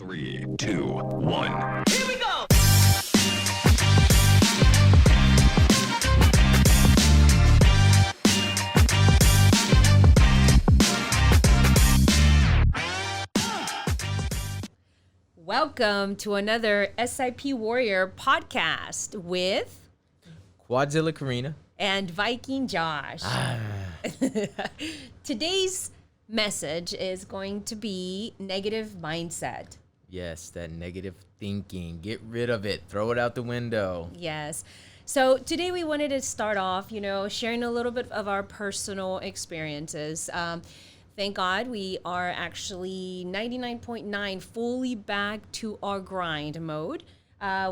3, 2, 1. Here we go! Welcome to another SIP Warrior podcast with Quadzilla Karina. and Viking Josh. Today's message is going to be negative mindset. Yes, that negative thinking. Get rid of it. Throw it out the window. Yes. So today we wanted to start off, sharing a little bit of our personal experiences. Thank God we are actually 99.9 fully back to our grind mode.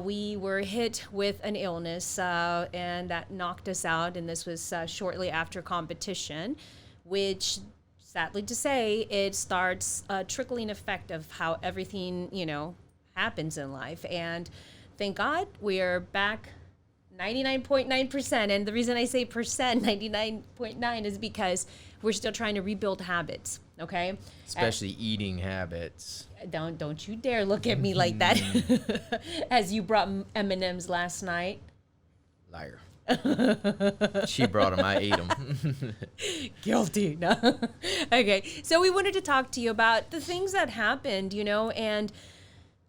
We were hit with an illness and that knocked us out. And this was shortly after competition, which sadly to say, it starts a trickling effect of how everything, happens in life. And thank God we are back 99.9%. And the reason I say percent 99.9 is because we're still trying to rebuild habits. Okay. Especially eating habits. Don't you dare look at me like that. As you brought M&Ms last night. Liar. She brought them. I ate them. Guilty. No. Okay. So we wanted to talk to you about the things that happened, and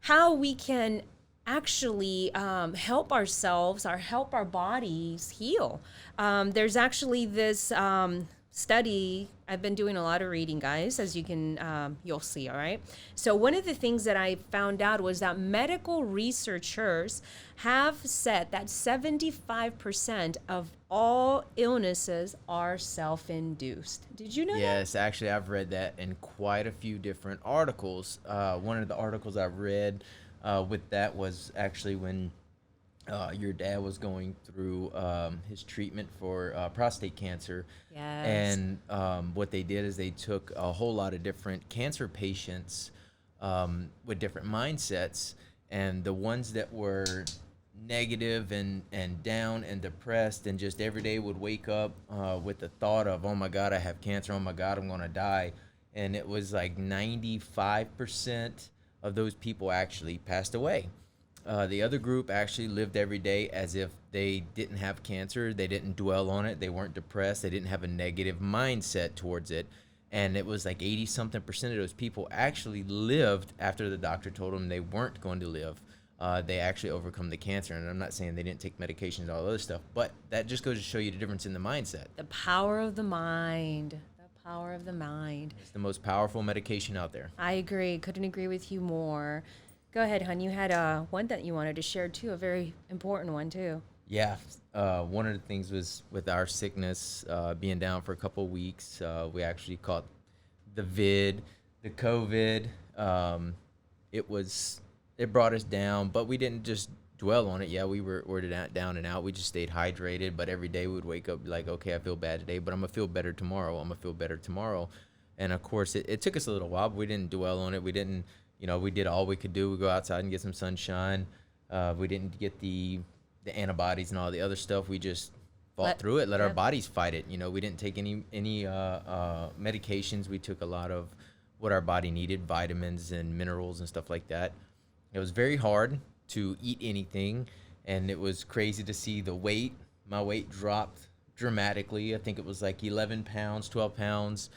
how we can actually help ourselves or help our bodies heal. There's actually this study. I've been doing a lot of reading, guys, as you can, you'll see, all right? So one of the things that I found out was that medical researchers have said that 75% of all illnesses are self-induced. Did you know that? Yes, actually, I've read that in quite a few different articles. One of the articles I read with that was actually when your dad was going through his treatment for prostate cancer. Yes. And what they did is they took a whole lot of different cancer patients with different mindsets, and the ones that were negative and down and depressed and just every day would wake up with the thought of, oh my God, I have cancer, oh my God, I'm going to die. And it was like 95% of those people actually passed away. The other group actually lived every day as if they didn't have cancer. They didn't dwell on it. They weren't depressed. They didn't have a negative mindset towards it. And it was like 80-something% of those people actually lived after the doctor told them they weren't going to live. They actually overcome the cancer. And I'm not saying they didn't take medications and all other stuff, but that just goes to show you the difference in the mindset. The power of the mind. The power of the mind. It's the most powerful medication out there. I agree. Couldn't agree with you more. Go ahead, hon. You had one that you wanted to share, too, a very important one, too. Yeah. One of the things was with our sickness being down for a couple of weeks, we actually caught the COVID. It brought us down, but we didn't just dwell on it. Yeah, we were down and out. We just stayed hydrated, but every day we would wake up like, okay, I feel bad today, but I'm going to feel better tomorrow. And, of course, it took us a little while, but we didn't dwell on it. We didn't... we did all we could do. We go outside and get some sunshine. We didn't get the antibodies and all the other stuff. We just fought through it, let our bodies fight it. We didn't take any medications. We took a lot of what our body needed, vitamins and minerals and stuff like that. It was very hard to eat anything, and it was crazy to see the weight. My weight dropped dramatically. I think it was like 11 pounds, 12 pounds.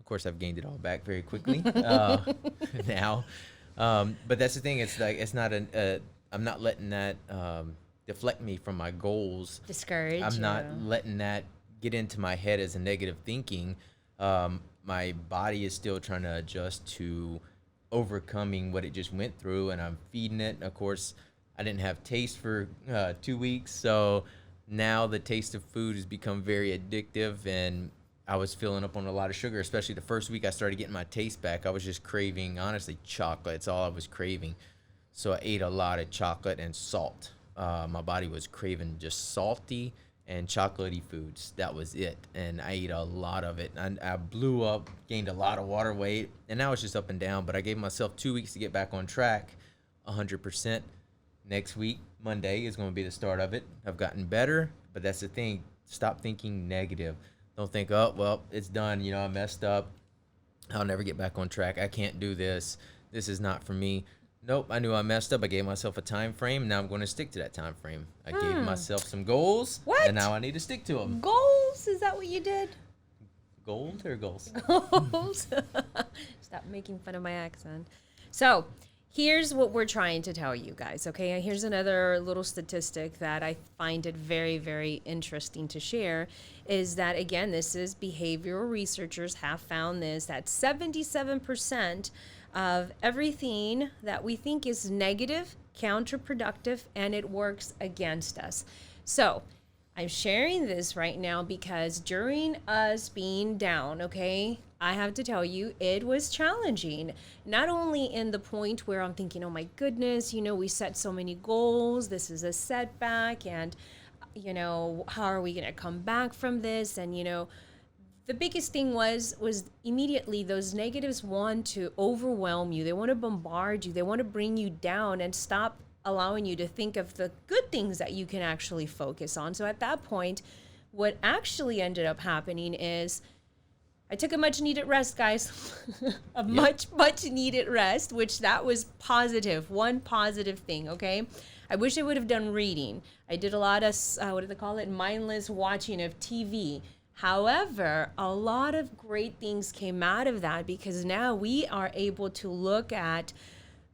Of course, I've gained it all back very quickly now. But that's the thing. It's like I'm not letting that deflect me from my goals. Discourage. I'm not letting that get into my head as a negative thinking. My body is still trying to adjust to overcoming what it just went through, and I'm feeding it. Of course, I didn't have taste for 2 weeks, so now the taste of food has become very addictive, and I was filling up on a lot of sugar, especially the first week I started getting my taste back. I was just craving, honestly, chocolate. It's all I was craving. So I ate a lot of chocolate and salt. My body was craving just salty and chocolatey foods. That was it. And I ate a lot of it. I blew up, gained a lot of water weight, and now it's just up and down. But I gave myself 2 weeks to get back on track, 100%. Next week, Monday, is going to be the start of it. I've gotten better, but that's the thing. Stop thinking negative. Don't think, oh, well, it's done. I messed up. I'll never get back on track. I can't do this. This is not for me. Nope, I knew I messed up. I gave myself a time frame. Now I'm going to stick to that time frame. I gave myself some goals, What? and now I need to stick to them. Goals? Is that what you did? Gold or goals? Goals. Stop making fun of my accent. So, here's what we're trying to tell you guys, okay? Here's another little statistic that I find it very, very interesting to share is that, again, this is behavioral researchers have found this, that 77% of everything that we think is negative, counterproductive, and it works against us. So, I'm sharing this right now because during us being down, okay, I have to tell you, it was challenging. Not only in the point where I'm thinking, oh my goodness, we set so many goals, this is a setback, and, how are we going to come back from this? And, the biggest thing was immediately those negatives want to overwhelm you. They want to bombard you. They want to bring you down and stop allowing you to think of the good things that you can actually focus on. So at that point, what actually ended up happening is I took a much needed rest, guys. Much needed rest, which that was positive. One positive thing, okay? I wish I would have done reading. I did a lot of, what do they call it? Mindless watching of TV. However, a lot of great things came out of that because now we are able to look at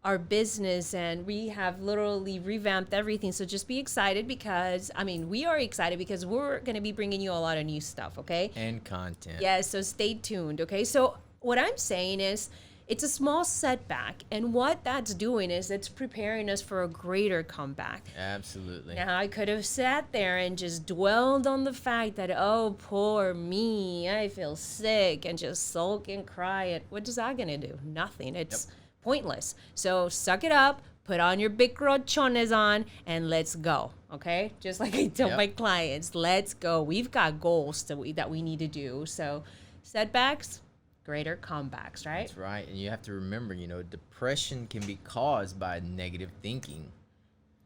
our business and we have literally revamped everything. So just be excited because, we are excited because we're going to be bringing you a lot of new stuff, okay? And content. Yes, so stay tuned, okay? So what I'm saying is it's a small setback, and what that's doing is it's preparing us for a greater comeback. Absolutely. Now, I could have sat there and just dwelled on the fact that, oh, poor me, I feel sick, and just sulk and cry. And what is that going to do? Nothing. It's pointless. So suck it up, put on your big rochones on, and let's go, okay? Just like I tell my clients, let's go. We've got goals that we need to do. So setbacks, greater comebacks, right? That's right. And you have to remember, depression can be caused by negative thinking.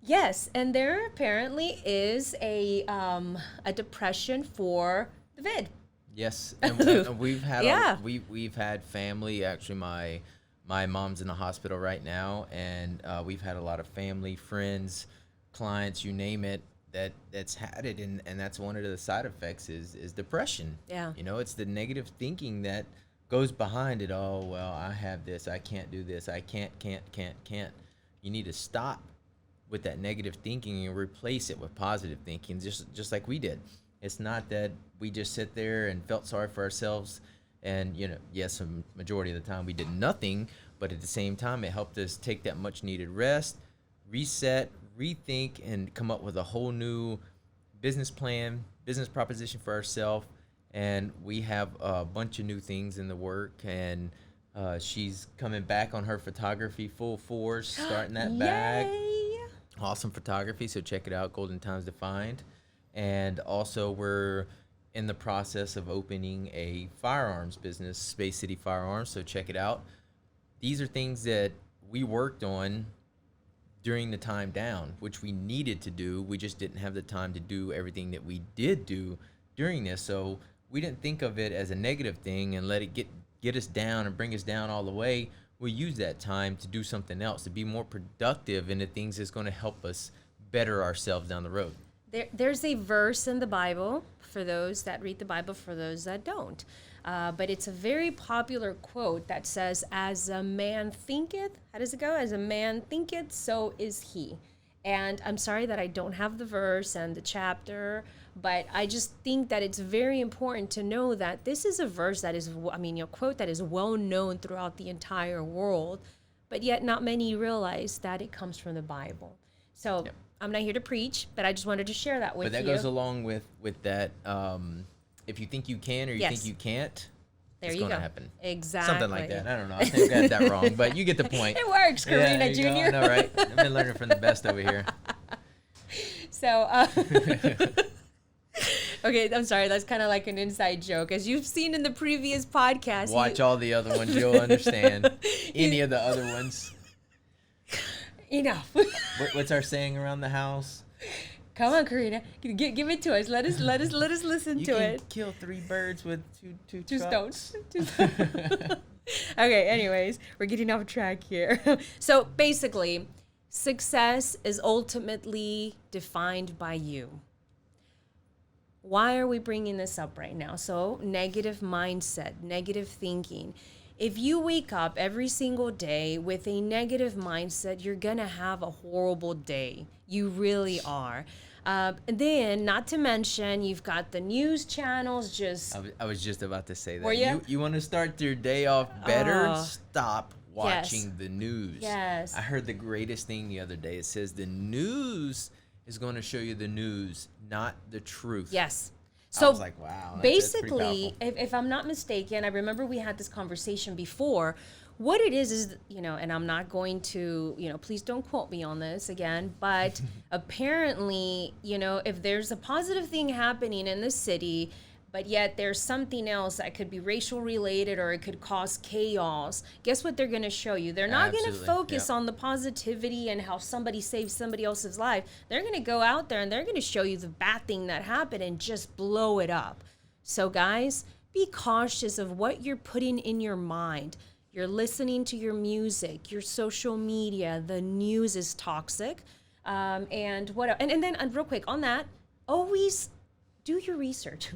Yes, and there apparently is a depression for the vid. Yes, and we've had we've had family. Actually, my mom's in the hospital right now, and we've had a lot of family, friends, clients, you name it, that's had it, and that's one of the side effects is depression. Yeah. It's the negative thinking that goes behind it. Oh, well, I have this, I can't do this, I can't. You need to stop with that negative thinking and replace it with positive thinking, just like we did. It's not that we just sit there and felt sorry for ourselves, and yes, a majority of the time we did nothing, but at the same time it helped us take that much needed rest, reset, rethink, and come up with a whole new business plan, business proposition for ourselves. And we have a bunch of new things in the work, and she's coming back on her photography full force, starting that back. Awesome photography, so check it out, Golden Times Defined. And also we're in the process of opening a firearms business, Space City Firearms, so check it out. These are things that we worked on during the time down, which we needed to do. We just didn't have the time to do everything that we did do during this, so we didn't think of it as a negative thing and let it get us down and bring us down all the way. We use that time to do something else, to be more productive in the things that's going to help us better ourselves down the road. There's a verse in the Bible for those that read the Bible, for those that don't. But it's a very popular quote that says, as a man thinketh, how does it go? As a man thinketh, so is he. And I'm sorry that I don't have the verse and the chapter, but I just think that it's very important to know that this is a verse that is, quote that is well known throughout the entire world, but yet not many realize that it comes from the Bible. So I'm not here to preach, but I just wanted to share that with you. But that goes along with that. If you think you can or you think you can't, it's going to happen. Exactly. Something like that. I don't know. I think I got that wrong, but you get the point. It works, Karina Jr. I know, right? I've been learning from the best over here. So, okay, I'm sorry. That's kind of like an inside joke. As you've seen in the previous podcast. Watch all the other ones. You'll understand. Any of the other ones. Enough. What's our saying around the house? Come on, Karina. Give it to us. Let us listen to it. You can kill 3 birds with two stones. Okay, anyways, we're getting off track here. So basically, success is ultimately defined by you. Why are we bringing this up right now? So, negative mindset, negative thinking. If you wake up every single day with a negative mindset, you're going to have a horrible day. You really are. And then, not to mention, you've got the news channels just. I was just about to say that. Were ya? You want to start your day off better? Oh. Stop watching the news. Yes. I heard the greatest thing the other day. It says the news is going to show you the news, not the truth. Yes. I So was like, wow. That's pretty basically, powerful. if I'm not mistaken, I remember we had this conversation before. What it is, and I'm not going to, please don't quote me on this again, but apparently, if there's a positive thing happening in the city, but yet there's something else that could be racial related or it could cause chaos, guess what they're going to show you? They're not going to Absolutely, focus yeah. on the positivity and how somebody saved somebody else's life. They're going to go out there and they're going to show you the bad thing that happened and just blow it up. So guys, be cautious of what you're putting in your mind. You're listening to your music, your social media, the news is toxic. And what and then real quick on that, always do your research.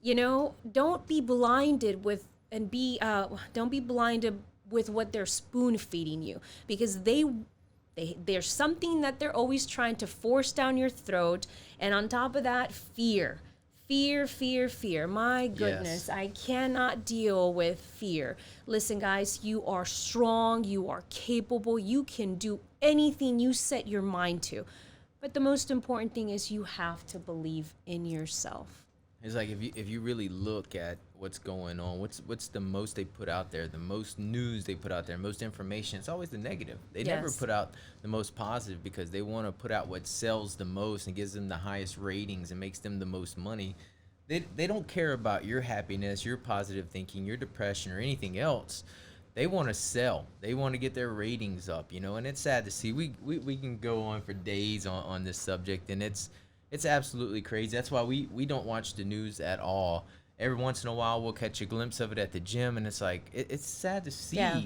Don't be blinded with don't be blinded with what they're spoon feeding you, because there's something that they're always trying to force down your throat, and on top of that, fear. Fear. My goodness, Yes. I cannot deal with fear. Listen, guys, you are strong, you are capable, you can do anything you set your mind to. But the most important thing is you have to believe in yourself. It's like if you really look at what's going on, what's the most they put out there, the most news they put out there, most information, it's always the negative. They never Yes. put out the most positive because they want to put out what sells the most and gives them the highest ratings and makes them the most money. They don't care about your happiness, your positive thinking, your depression, or anything else. They want to sell. They want to get their ratings up, and it's sad to see. We can go on for days on this subject, and it's absolutely crazy. That's why we don't watch the news at all. Every once in a while, we'll catch a glimpse of it at the gym, and it's like it's sad to see Yeah.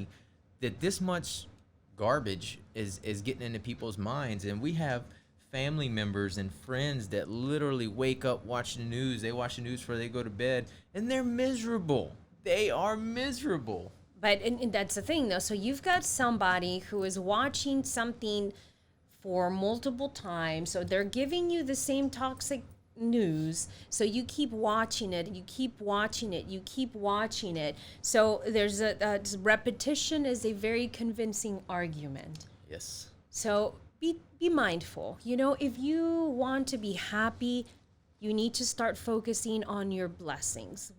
that this much garbage is getting into people's minds, and we have family members and friends that literally wake up, watch the news. They watch the news before they go to bed, and they're miserable. They are miserable. But and that's the thing, though. So you've got somebody who is watching something for multiple times. So they're giving you the same toxic news. So you keep watching it. You keep watching it. You keep watching it. So there's a repetition is a very convincing argument. Yes. So be mindful. If you want to be happy, you need to start focusing on your blessings.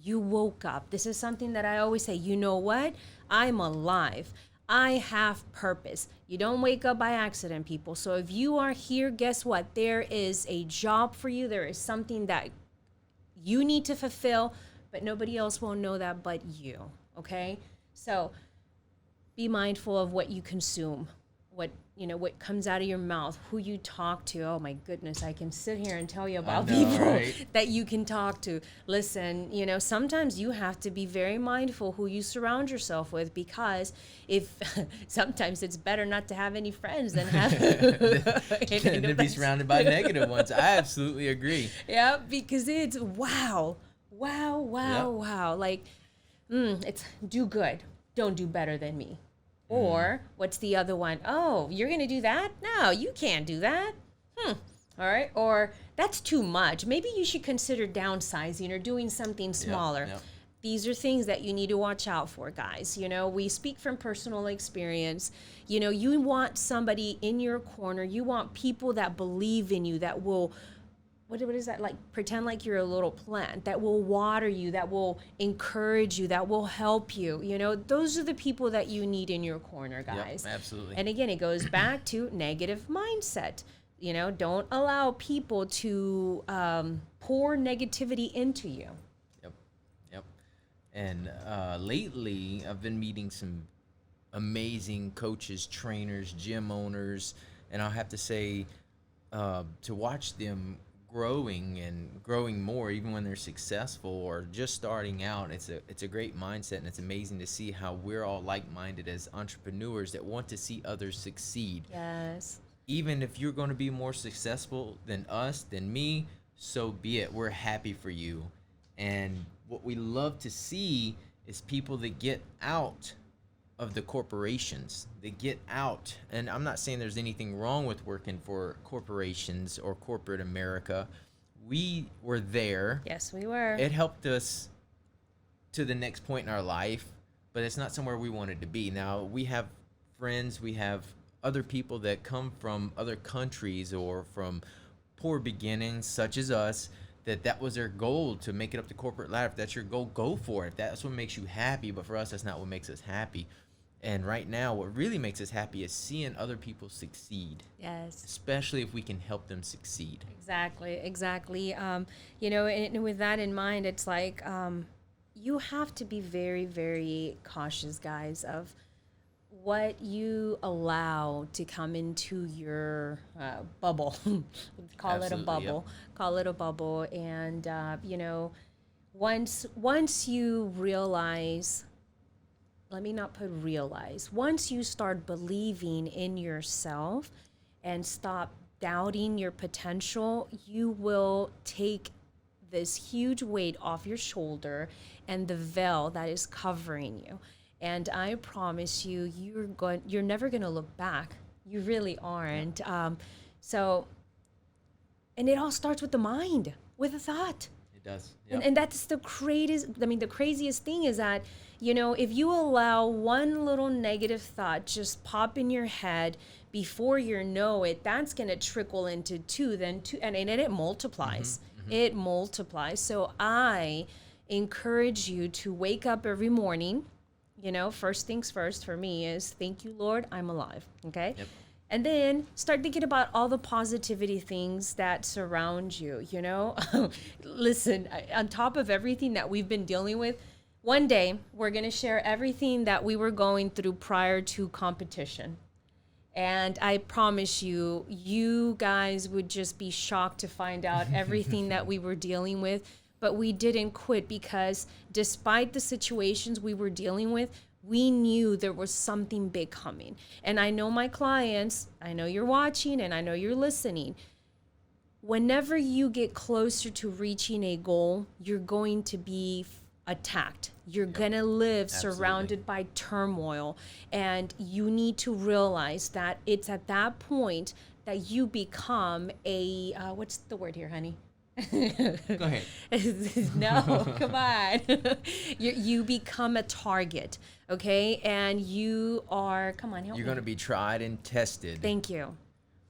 You woke up. This is something that I always say, you know what? I'm alive. I have purpose. You don't wake up by accident, people. So if you are here, guess what? There is a job for you. There is something that you need to fulfill, but nobody else will know that but you. Okay? So be mindful of what you consume, what comes out of your mouth, who you talk to. Oh my goodness, I can sit here and tell you about know, people right? that you can talk to. Listen, sometimes you have to be very mindful who you surround yourself with, because if sometimes it's better not to have any friends than have And to be surrounded by negative ones. I absolutely agree. Yeah, because it's wow. Yep. Like, it's do good, don't do better than me. Or what's the other one? Oh, you're going to do that? No, you can't do that. All right. Or that's too much. Maybe you should consider downsizing or doing something smaller. Yep. These are things that you need to watch out for, guys. We speak from personal experience. You want somebody in your corner. You want people that believe in you, that will, what is that, like pretend like you're a little plant, that will water you, that will encourage you, that will help you. Those are the people that you need in your corner, guys. Yep, absolutely. And again, it goes back to negative mindset. Don't allow people to pour negativity into you. Yep. And lately, I've been meeting some amazing coaches, trainers, gym owners, and I'll have to say, to watch them growing and growing more, even when they're successful or just starting out. It's a great mindset, and it's amazing to see how we're all like-minded as entrepreneurs that want to see others succeed. Yes. Even if you're going to be more successful than us, than me, so be it. We're happy for you. And what we love to see is people that get out of the corporations. They get out. And I'm not saying there's anything wrong with working for corporations or corporate America. We were there. Yes, we were. It helped us to the next point in our life, but it's not somewhere we wanted to be. Now, we have friends, we have other people that come from other countries or from poor beginnings, such as us, that was their goal, to make it up the corporate ladder. If that's your goal, go for it. That's what makes you happy. But for us, that's not what makes us happy. And right now, what really makes us happy is seeing other people succeed. Yes. Especially if we can help them succeed. Exactly. And with that in mind, it's like you have to be very, very cautious, guys, of what you allow to come into your bubble. Call Absolutely, it a bubble. yep. Call it a bubble. And, once you realize, let me not put realize, once you start believing in yourself and stop doubting your potential, you will take this huge weight off your shoulder and the veil that is covering you. And I promise you, you're never going to look back. You really aren't. And it all starts with the mind, with a thought. It does. Yep. And that's the craziest thing is that, if you allow one little negative thought just pop in your head, before you know it, that's going to trickle into two, then two, and it multiplies. It multiplies. So I encourage you to wake up every morning. First things first for me is, thank you, Lord, I'm alive. Okay. Yep. And then start thinking about all the positivity things that surround you, Listen, on top of everything that we've been dealing with, one day we're going to share everything that we were going through prior to competition. And I promise you, you guys would just be shocked to find out everything that we were dealing with. But we didn't quit, because despite the situations we were dealing with, we knew there was something big coming. And I know my clients, I know you're watching and I know you're listening. Whenever you get closer to reaching a goal, you're going to be attacked. You're going to live surrounded by turmoil. And you need to realize that it's at that point that you become a, what's the word here, honey? Go ahead. No, come on. You become a target, okay? And you are, come on, help me. You're going to be tried and tested. Thank you.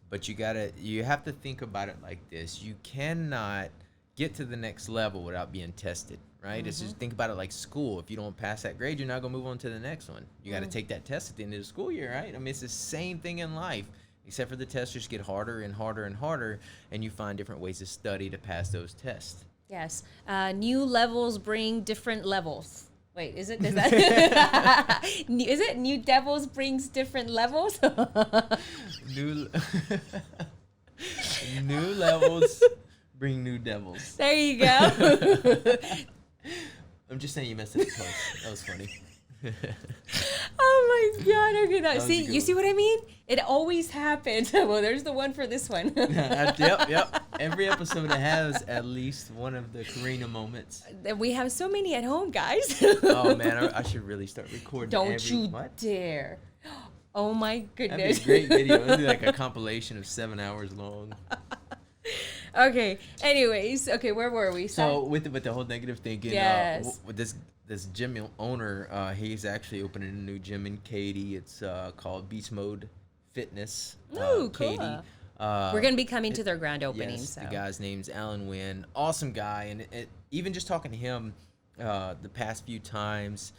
But you have to think about it like this. You cannot get to the next level without being tested, right? It's just think about it like school. If you don't pass that grade, you're not going to move on to the next one. You got to take that test at the end of the school year, right? I mean, it's the same thing in life. Except for the tests just get harder and harder and harder, and you find different ways to study to pass those tests. Yes. New levels bring different levels. Wait, is that is it new devils brings different levels? New levels bring new devils. There you go. I'm just saying you messed it up close. That was funny. Oh my God! Okay, That was a good you see one. what I mean? It always happens. Well, there's the one for this one. Yep. Every episode has at least one of the Karina moments. We have so many at home, guys. Oh man, I should really start recording. Don't you dare! Oh my goodness! That'd be a great video. It'd be like a compilation of 7 hours long. Okay. Anyways, where were we? So with the whole negative thinking, Yes. with this gym owner, he's actually opening a new gym in Katy. It's called Beast Mode Fitness. Ooh, Katy. cool. We're gonna be coming to their grand opening. Yes, So. the guy's name's Alan Wynn. Awesome guy, and even just talking to him the past few times,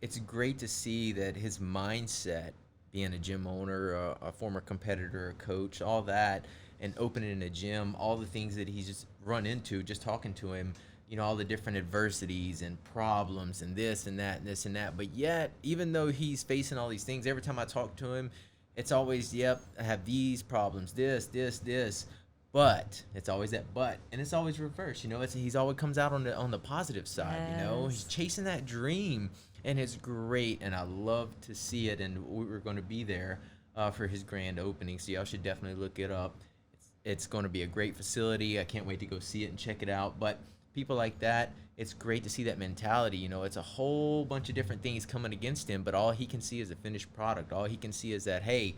it's great to see that his mindset, being a gym owner, a former competitor, a coach, all that, and opening a gym, all the things that he's just run into, just talking to him, all the different adversities and problems and this and that and this and that. But yet, even though he's facing all these things, every time I talk to him, it's always, yep, I have these problems, this. But it's always that but, and it's always reversed. You know, he's always comes out on the positive side. You know, he's chasing that dream, and it's great. And I love to see it. And we're going to be there for his grand opening, so y'all should definitely look it up. It's going to be a great facility. I can't wait to go see it and check it out. But people like that, it's great to see that mentality. You know, it's a whole bunch of different things coming against him, but all he can see is a finished product. All he can see is that, hey,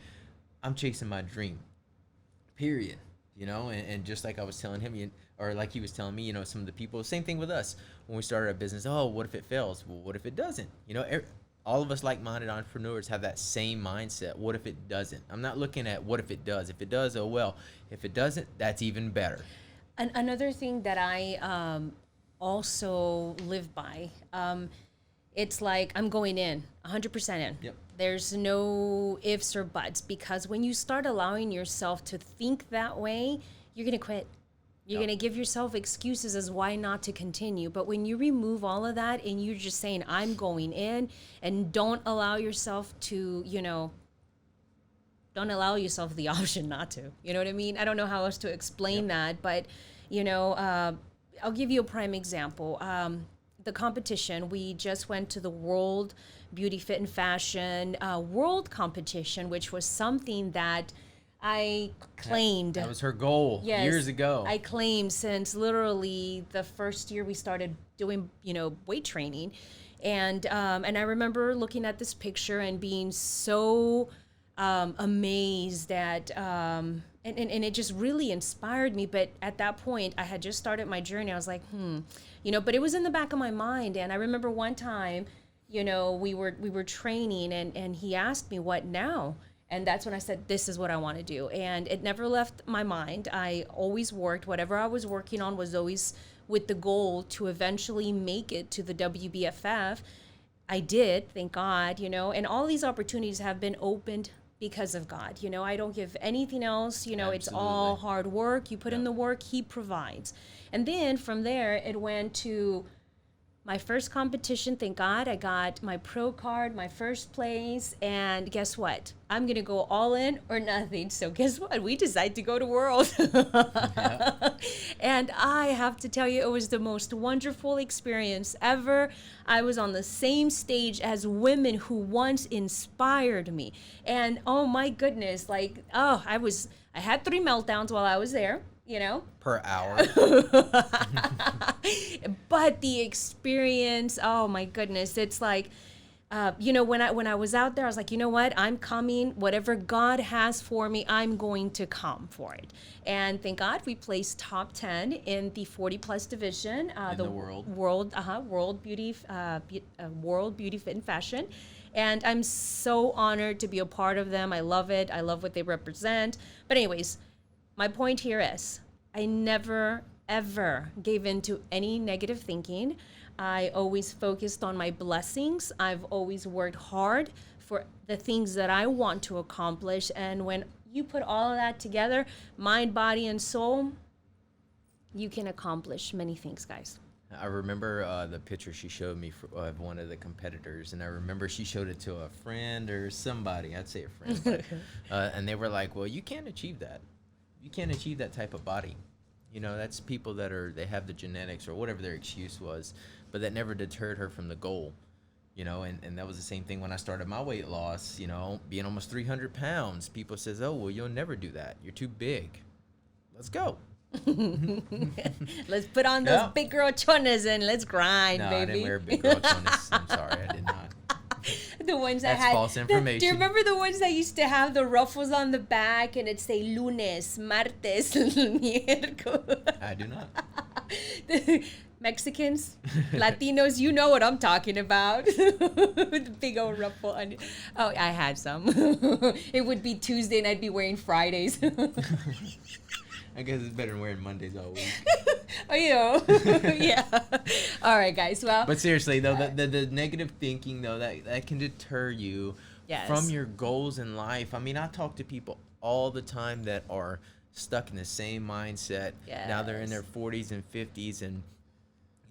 I'm chasing my dream, period. You know, and just like I was telling him, or like he was telling me, you know, some of the people, same thing with us when we started our business. Oh, what if it fails? Well, what if it doesn't? You know, all of us like-minded entrepreneurs have that same mindset. What if it doesn't? I'm not looking at what if it does. If it does, oh well. If it doesn't, that's even better. Another thing that I also live by, it's like I'm going in, 100% in. Yep. There's no ifs or buts, because when you start allowing yourself to think that way, you're going to quit. You're going to give yourself excuses as why not to continue. But when you remove all of that and you're just saying, I'm going in, and don't allow yourself to, don't allow yourself the option not to. You know what I mean? I don't know how else to explain that, but, I'll give you a prime example. The competition, we just went to the World Beauty Fit and Fashion World Competition, which was something that I claimed. That was her goal years ago. I claimed since literally the first year we started doing, weight training. And I remember looking at this picture and being so amazed at, and it just really inspired me. But at that point, I had just started my journey. I was like, but it was in the back of my mind. And I remember one time, we were training, and he asked me, what now? And that's when I said, this is what I want to do. And it never left my mind. I always worked. Whatever I was working on was always with the goal to eventually make it to the WBFF. I did, thank God, and all these opportunities have been opened because of God. I don't give anything else. It's all hard work. You put in the work, He provides. And then from there, it went to my first competition. Thank God I got my pro card, my first place. And guess what? I'm going to go all in or nothing. So guess what? We decided to go to World. And I have to tell you, it was the most wonderful experience ever. I was on the same stage as women who once inspired me. And oh my goodness, I had 3 meltdowns while I was there. Per hour. But the experience, oh my goodness, it's like, when I was out there, I was like, you know what, I'm coming. Whatever God has for me, I'm going to come for it. And thank God we placed top 10 in the 40 plus division, in the world. World Beauty Fit and Fashion. And I'm so honored to be a part of them. I love it. I love what they represent. But anyways, my point here is I never, ever gave in to any negative thinking. I always focused on my blessings. I've always worked hard for the things that I want to accomplish. And when you put all of that together, mind, body, and soul, you can accomplish many things, guys. I remember the picture she showed me of one of the competitors, and I remember she showed it to a friend or somebody. I'd say a friend. But, and they were like, well, you can't achieve that. You can't achieve that type of body. That's people they have the genetics or whatever their excuse was, but that never deterred her from the goal. And that was the same thing when I started my weight loss, being almost 300 pounds. People says, oh, well, you'll never do that. You're too big. Let's go. Let's put on those big girl chonas and let's grind, no, baby. I didn't wear big girl chonas. I'm sorry, I did not. The ones that That's false information. Do you remember the ones that used to have the ruffles on the back and it'd say lunes, martes, miércoles? I do not. The Mexicans, Latinos, you know what I'm talking about. The big old ruffle on it. Oh, I had some. It would be Tuesday and I'd be wearing Fridays. I guess it's better than wearing Mondays all week. Oh, yeah. All right, guys. Well, but seriously, though, the negative thinking, though, that can deter you from your goals in life. I mean, I talk to people all the time that are stuck in the same mindset. Yes. Now they're in their 40s and 50s, and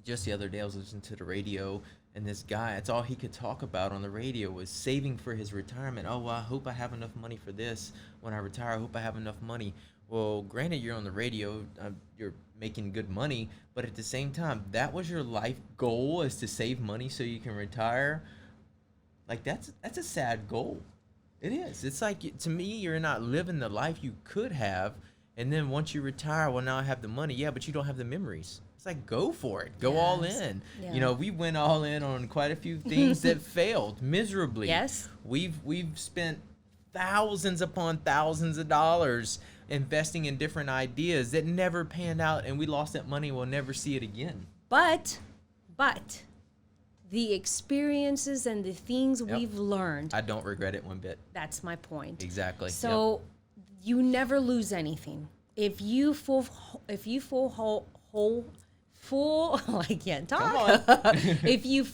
just the other day I was listening to the radio, and this guy, that's all he could talk about on the radio was saving for his retirement. Oh, well, I hope I have enough money for this when I retire. I hope I have enough money. Well, granted, you're on the radio, you're making good money, but at the same time, that was your life goal, is to save money so you can retire. Like, that's a sad goal. It is. It's like, to me, you're not living the life you could have. And then once you retire, well, now I have the money. Yeah, but you don't have the memories. It's like, go for it. Go all Yes. in. Yeah. You know, we went all in on quite a few things that failed miserably. Yes. We've spent thousands upon thousands of dollars investing in different ideas that never panned out, and we lost that money. We'll never see it again. But the experiences and the things Yep. we've learned, I don't regret it one bit. that's my point. Exactly. So you never lose anything. If you full I can't talk. If you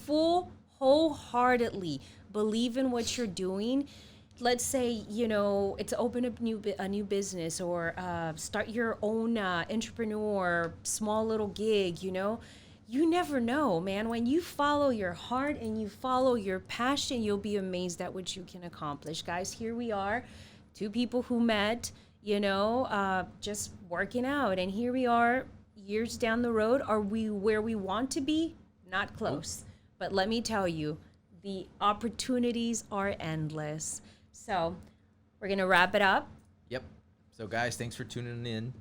wholeheartedly believe in what you're doing, let's say, you know, it's open up a new business, or start your own entrepreneur, small little gig, you know, you never know, man. When you follow your heart and you follow your passion, you'll be amazed at what you can accomplish. Guys, here we are, two people who met, you know, just working out. And here we are years down the road. Are we where we want to be? Not close. But let me tell you, the opportunities are endless. So we're going to wrap it up. Yep. So, guys, thanks for tuning in.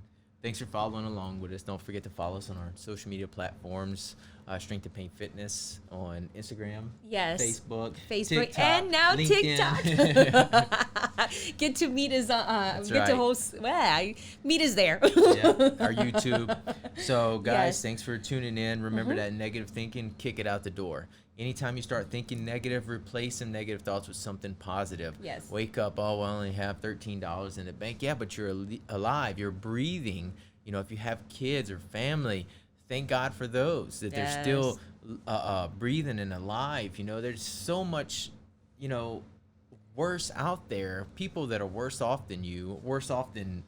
Thanks for following along with us. Don't forget to follow us on our social media platforms, Strength and Pain Fitness on Instagram, Yes. Facebook, Facebook, TikTok, and now LinkedIn. TikTok. Get to meet us. Get to right. host. Well, meet us there. Yeah, our YouTube. So, guys, Yes. thanks for tuning in. Remember that negative thinking, kick it out the door. Anytime you start thinking negative, replace some negative thoughts with something positive. Yes. Wake up, oh, I only have $13 in the bank. Yeah, but you're alive. You're breathing. You know, if you have kids or family, thank God for those, that they're still breathing and alive. You know, there's so much, you know, worse out there. People that are worse off than you, worse off than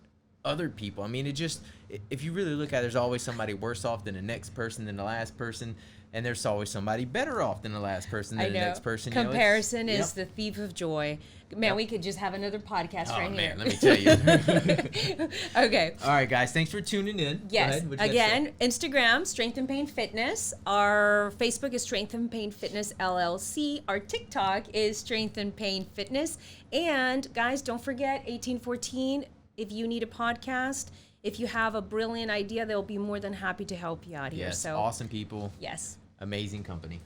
other people. I mean, it just, if you really look at it, there's always somebody worse off than the next person, than the last person. And there's always somebody better off than the last person, than the next person. You know, Comparison yep. is the thief of joy. Man, we could just have another podcast Oh, right man, here. let me tell you. Okay. All right, guys, thanks for tuning in. Go Yes. ahead. What you got to Again, Instagram, Strength and Pain Fitness. Our Facebook is Strength and Pain Fitness LLC. Our TikTok is Strength and Pain Fitness. And guys, don't forget 1814. If you need a podcast, if you have a brilliant idea, they'll be more than happy to help you out say? here. Yes, So awesome people, yes. amazing company.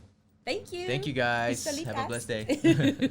Thank you. Thank you, guys. Mis Have a blessed solitas. day.